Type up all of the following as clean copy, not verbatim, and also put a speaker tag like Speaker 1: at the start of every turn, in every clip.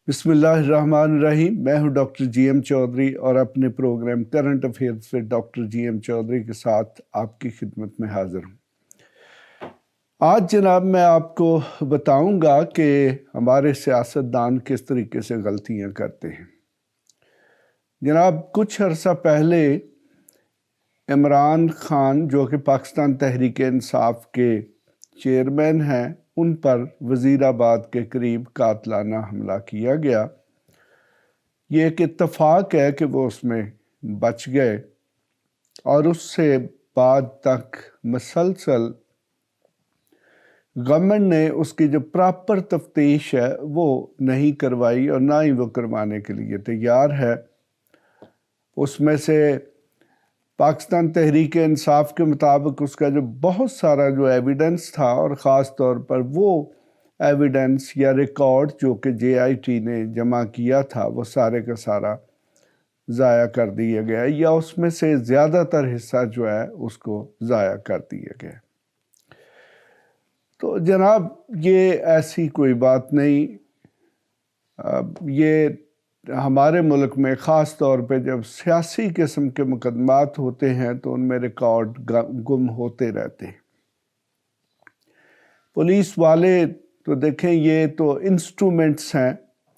Speaker 1: بسم اللہ الرحمن الرحیم۔ میں ہوں ڈاکٹر جی ایم چودھری اور اپنے پروگرام کرنٹ افیئرز سے ڈاکٹر جی ایم چودھری کے ساتھ آپ کی خدمت میں حاضر ہوں۔ آج جناب میں آپ کو بتاؤں گا کہ ہمارے سیاستدان کس طریقے سے غلطیاں کرتے ہیں۔ جناب کچھ عرصہ پہلے عمران خان جو کہ پاکستان تحریک انصاف کے چیئرمین ہیں، ان پر وزیر آباد کے قریب قاتلانہ حملہ کیا گیا۔ یہ ایک اتفاق ہے کہ وہ اس میں بچ گئے، اور اس سے بعد تک مسلسل گورنمنٹ نے اس کی جو پراپر تفتیش ہے وہ نہیں کروائی، اور نہ ہی وہ کروانے کے لیے تیار ہے۔ اس میں سے پاکستان تحریک انصاف کے مطابق اس کا جو بہت سارا جو ایویڈنس تھا، اور خاص طور پر وہ ایویڈنس یا ریکارڈ جو کہ جے آئی ٹی نے جمع کیا تھا، وہ سارے کا سارا ضائع کر دیا گیا، یا اس میں سے زیادہ تر حصہ جو ہے اس کو ضائع کر دیا گیا۔ تو جناب یہ ایسی کوئی بات نہیں۔ یہ ہمارے ملک میں خاص طور پہ جب سیاسی قسم کے مقدمات ہوتے ہیں تو ان میں ریکارڈ گم ہوتے رہتے ہیں۔ پولیس والے تو دیکھیں، یہ تو انسٹرومنٹس ہیں،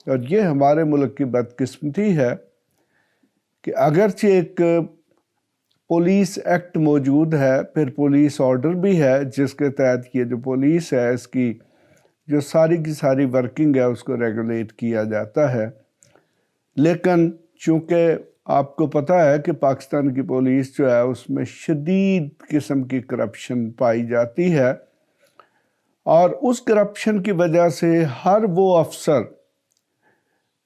Speaker 1: اور یہ ہمارے ملک کی بدقسمتی ہے کہ اگرچہ ایک پولیس ایکٹ موجود ہے، پھر پولیس آرڈر بھی ہے جس کے تحت یہ جو پولیس ہے اس کی جو ساری کی ساری ورکنگ ہے اس کو ریگولیٹ کیا جاتا ہے، لیکن چونکہ آپ کو پتہ ہے کہ پاکستان کی پولیس جو ہے اس میں شدید قسم کی کرپشن پائی جاتی ہے، اور اس کرپشن کی وجہ سے ہر وہ افسر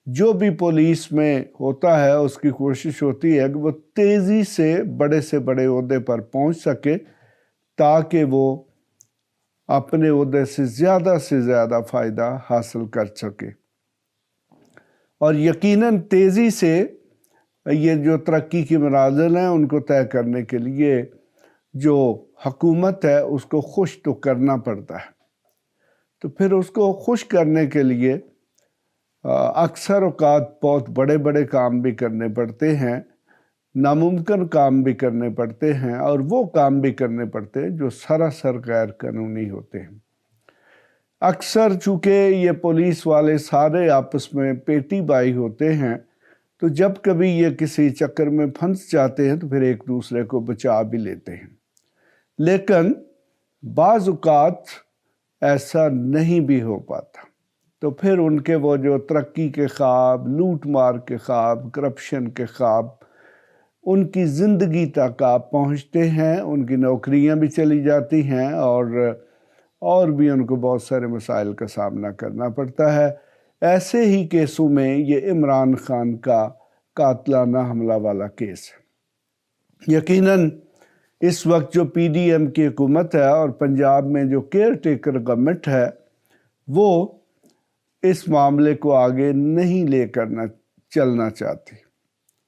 Speaker 1: جو بھی پولیس میں ہوتا ہے اس کی کوشش ہوتی ہے کہ وہ تیزی سے بڑے عہدے پر پہنچ سکے، تاکہ وہ اپنے عہدے سے زیادہ فائدہ حاصل کر سکے۔ اور یقیناً تیزی سے یہ جو ترقی کی منازل ہیں ان کو طے کرنے کے لیے جو حکومت ہے اس کو خوش تو کرنا پڑتا ہے، تو پھر اس کو خوش کرنے کے لیے اکثر اوقات بہت بڑے کام بھی کرنے پڑتے ہیں، ناممکن کام بھی کرنے پڑتے ہیں، اور وہ کام بھی کرنے پڑتے ہیں جو سراسر غیر قانونی ہوتے ہیں۔ اکثر چونکہ یہ پولیس والے سارے آپس میں پیٹی بائی ہوتے ہیں، تو جب کبھی یہ کسی چکر میں پھنس جاتے ہیں تو پھر ایک دوسرے کو بچا بھی لیتے ہیں، لیکن بعض اوقات ایسا نہیں بھی ہو پاتا، تو پھر ان کے وہ جو ترقی کے خواب، لوٹ مار کے خواب، کرپشن کے خواب، ان کی زندگی تک آپ پہنچتے ہیں، ان کی نوکریاں بھی چلی جاتی ہیں، اور بھی ان کو بہت سارے مسائل کا سامنا کرنا پڑتا ہے۔ ایسے ہی کیسوں میں یہ عمران خان کا قاتلانہ حملہ والا کیس ہے۔ یقیناً اس وقت جو پی ڈی ایم کی حکومت ہے اور پنجاب میں جو کیئر ٹیکر گورنمنٹ ہے، وہ اس معاملے کو آگے نہیں لے کر چلنا چاہتی۔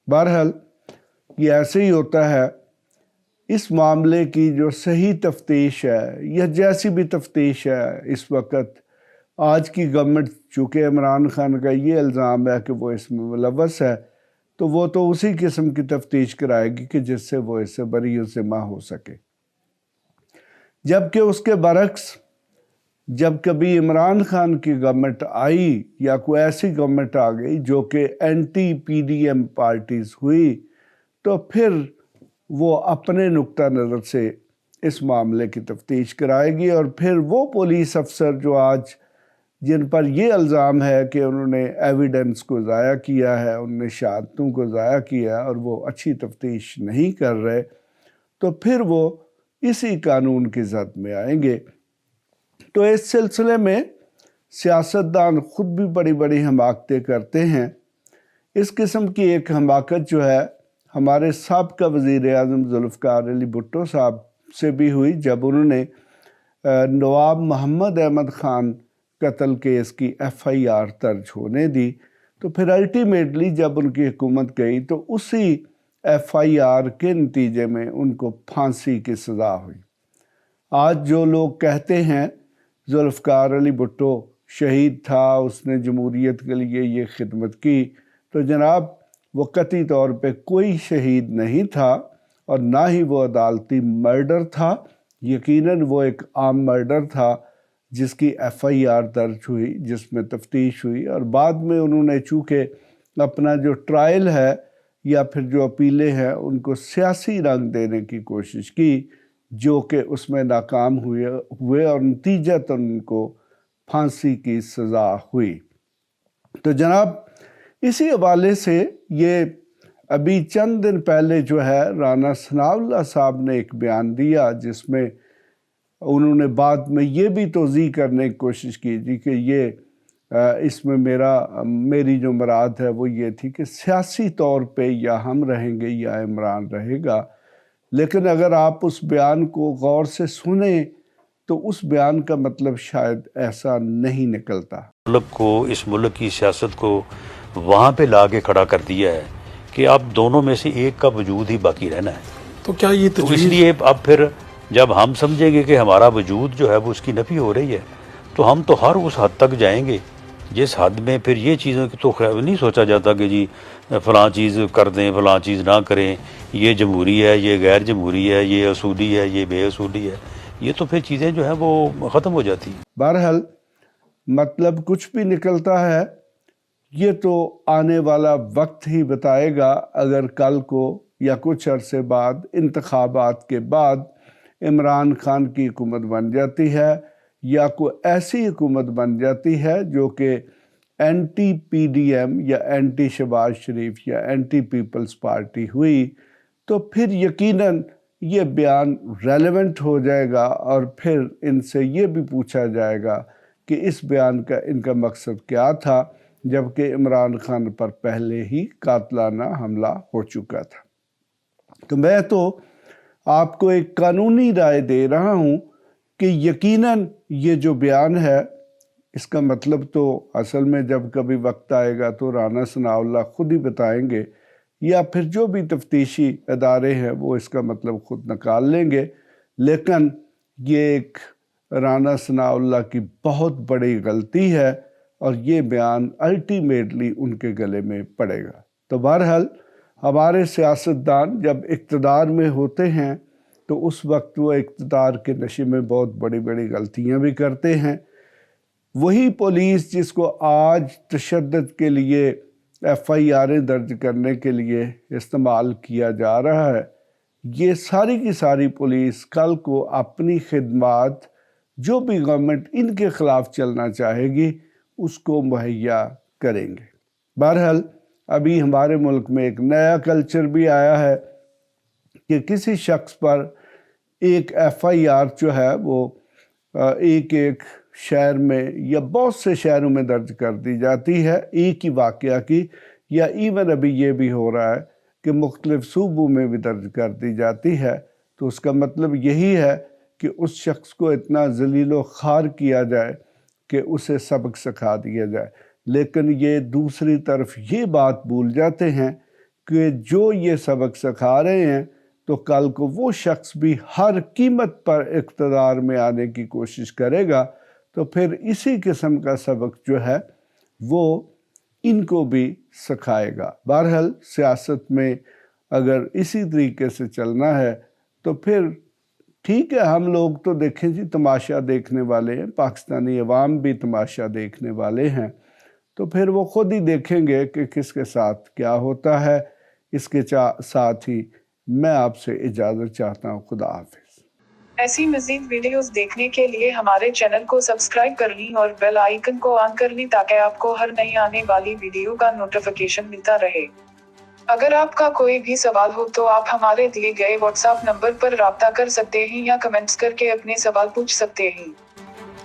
Speaker 1: بہرحال یہ ایسے ہی ہوتا ہے۔ اس معاملے کی جو صحیح تفتیش ہے، یا جیسی بھی تفتیش ہے، اس وقت آج کی گورنمنٹ، چونکہ عمران خان کا یہ الزام ہے کہ وہ اس میں ملوث ہے، تو وہ تو اسی قسم کی تفتیش کرائے گی کہ جس سے وہ اس سے بری ذمہ ہو سکے۔ جبکہ اس کے برعکس جب کبھی عمران خان کی گورنمنٹ آئی، یا کوئی ایسی گورنمنٹ آ گئی جو کہ anti P D M parties ہوئی، تو پھر وہ اپنے نقطہ نظر سے اس معاملے کی تفتیش کرائے گی، اور پھر وہ پولیس افسر جو آج جن پر یہ الزام ہے کہ انہوں نے ایویڈنس کو ضائع کیا ہے، انہوں نے شہادتوں کو ضائع کیا ہے، اور وہ اچھی تفتیش نہیں کر رہے، تو پھر وہ اسی قانون کی زد میں آئیں گے۔ تو اس سلسلے میں سیاستدان خود بھی بڑی حماقتیں کرتے ہیں۔ اس قسم کی ایک حماقت جو ہے ہمارے سابقہ وزیر اعظم ذوالفقار علی بھٹو صاحب سے بھی ہوئی، جب انہوں نے نواب محمد احمد خان قتل کیس کی ایف آئی آر درج ہونے دی، تو پھر الٹیمیٹلی جب ان کی حکومت گئی تو اسی ایف آئی آر کے نتیجے میں ان کو پھانسی کی سزا ہوئی۔ آج جو لوگ کہتے ہیں ذوالفقار علی بھٹو شہید تھا, اس نے جمہوریت کے لیے یہ خدمت کی. تو جناب وہ قطعی طور پہ کوئی شہید نہیں تھا اور نہ ہی وہ عدالتی مرڈر تھا. یقیناً وہ ایک عام مرڈر تھا جس کی FIR درج ہوئی, جس میں تفتیش ہوئی, اور بعد میں انہوں نے چونکہ اپنا جو ٹرائل ہے یا پھر جو اپیلیں ہیں ان کو سیاسی رنگ دینے کی کوشش کی, جو کہ اس میں ناکام ہوئے اور نتیجتاً ان کو پھانسی کی سزا ہوئی. تو جناب اسی حوالے سے یہ ابھی چند دن پہلے جو ہے رانا ثناءاللہ صاحب نے ایک بیان دیا, جس میں انہوں نے بعد میں یہ بھی توضیح کرنے کی کوشش کی تھی کہ یہ اس میں میری جو مراد ہے وہ یہ تھی کہ سیاسی طور پہ یا ہم رہیں گے یا عمران رہے گا. لیکن اگر آپ اس بیان کو غور سے سنیں تو اس بیان کا مطلب شاید ایسا نہیں نکلتا.
Speaker 2: ملک کو, اس ملک کی سیاست کو وہاں پہ لا کے کھڑا کر دیا ہے کہ اب دونوں میں سے ایک کا وجود ہی باقی رہنا ہے.
Speaker 3: تو کیا یہ
Speaker 2: تو اس لیے اب پھر جب ہم سمجھیں گے کہ ہمارا وجود جو ہے وہ اس کی نفی ہو رہی ہے تو ہم تو ہر اس حد تک جائیں گے جس حد میں پھر یہ چیزوں کی تو نہیں سوچا جاتا کہ جی فلاں چیز کر دیں فلاں چیز نہ کریں, یہ جمہوری ہے, یہ غیر جمہوری ہے, یہ اصولی ہے, یہ بے اصولی ہے. یہ تو پھر چیزیں جو ہیں وہ ختم ہو جاتی ہیں.
Speaker 1: بہرحال مطلب کچھ بھی نکلتا ہے یہ تو آنے والا وقت ہی بتائے گا. اگر کل کو یا کچھ عرصے بعد انتخابات کے بعد عمران خان کی حکومت بن جاتی ہے یا کوئی ایسی حکومت بن جاتی ہے جو کہ اینٹی PDM یا اینٹی شہباز شریف یا اینٹی پیپلز پارٹی ہوئی, تو پھر یقیناً یہ بیان ریلیونٹ ہو جائے گا اور پھر ان سے یہ بھی پوچھا جائے گا کہ اس بیان کا ان کا مقصد کیا تھا, جبکہ عمران خان پر پہلے ہی قاتلانہ حملہ ہو چکا تھا. تو میں تو آپ کو ایک قانونی رائے دے رہا ہوں کہ یقیناً یہ جو بیان ہے اس کا مطلب تو اصل میں جب کبھی وقت آئے گا تو رانا ثناءاللہ خود ہی بتائیں گے یا پھر جو بھی تفتیشی ادارے ہیں وہ اس کا مطلب خود نکال لیں گے. لیکن یہ ایک رانا ثناءاللہ کی بہت بڑی غلطی ہے اور یہ بیان الٹیمیٹلی ان کے گلے میں پڑے گا. تو بہرحال ہمارے سیاستدان جب اقتدار میں ہوتے ہیں تو اس وقت وہ اقتدار کے نشے میں بہت بڑی بڑی غلطیاں بھی کرتے ہیں. وہی پولیس جس کو آج تشدد کے لیے FIR درج کرنے کے لیے استعمال کیا جا رہا ہے, یہ ساری کی ساری پولیس کل کو اپنی خدمات جو بھی گورنمنٹ ان کے خلاف چلنا چاہے گی اس کو مہیا کریں گے. بہرحال ابھی ہمارے ملک میں ایک نیا کلچر بھی آیا ہے کہ کسی شخص پر ایک FIR جو ہے وہ ایک شہر میں یا بہت سے شہروں میں درج کر دی جاتی ہے ایک ہی واقعہ کی, یا ایون ابھی یہ بھی ہو رہا ہے کہ مختلف صوبوں میں بھی درج کر دی جاتی ہے. تو اس کا مطلب یہی ہے کہ اس شخص کو اتنا ذلیل و خوار کیا جائے کہ اسے سبق سکھا دیا جائے. لیکن یہ دوسری طرف یہ بات بھول جاتے ہیں کہ جو یہ سبق سکھا رہے ہیں تو کل کو وہ شخص بھی ہر قیمت پر اقتدار میں آنے کی کوشش کرے گا, تو پھر اسی قسم کا سبق جو ہے وہ ان کو بھی سکھائے گا. بہرحال سیاست میں اگر اسی طریقے سے چلنا ہے تو پھر ٹھیک ہے, ہم لوگ تو دیکھیں جی تماشا دیکھنے والے ہیں, پاکستانی عوام بھی تماشا دیکھنے والے ہیں, تو پھر وہ خود ہی دیکھیں گے کہ کس کے ساتھ کیا ہوتا ہے. اس کے ساتھ ہی میں آپ سے اجازت چاہتا ہوں. خدا حافظ.
Speaker 4: ایسی مزید ویڈیوز دیکھنے کے لیے ہمارے چینل کو سبسکرائب کر لیں اور بیل آئیکن کو آن کر لیں تاکہ آپ کو ہر نئی آنے والی ویڈیو کا نوٹیفیکیشن ملتا رہے. اگر آپ کا کوئی بھی سوال ہو تو آپ ہمارے دیے گئے واٹس ایپ نمبر پر رابطہ کر سکتے ہیں یا کمنٹس کر کے اپنے سوال پوچھ سکتے ہیں.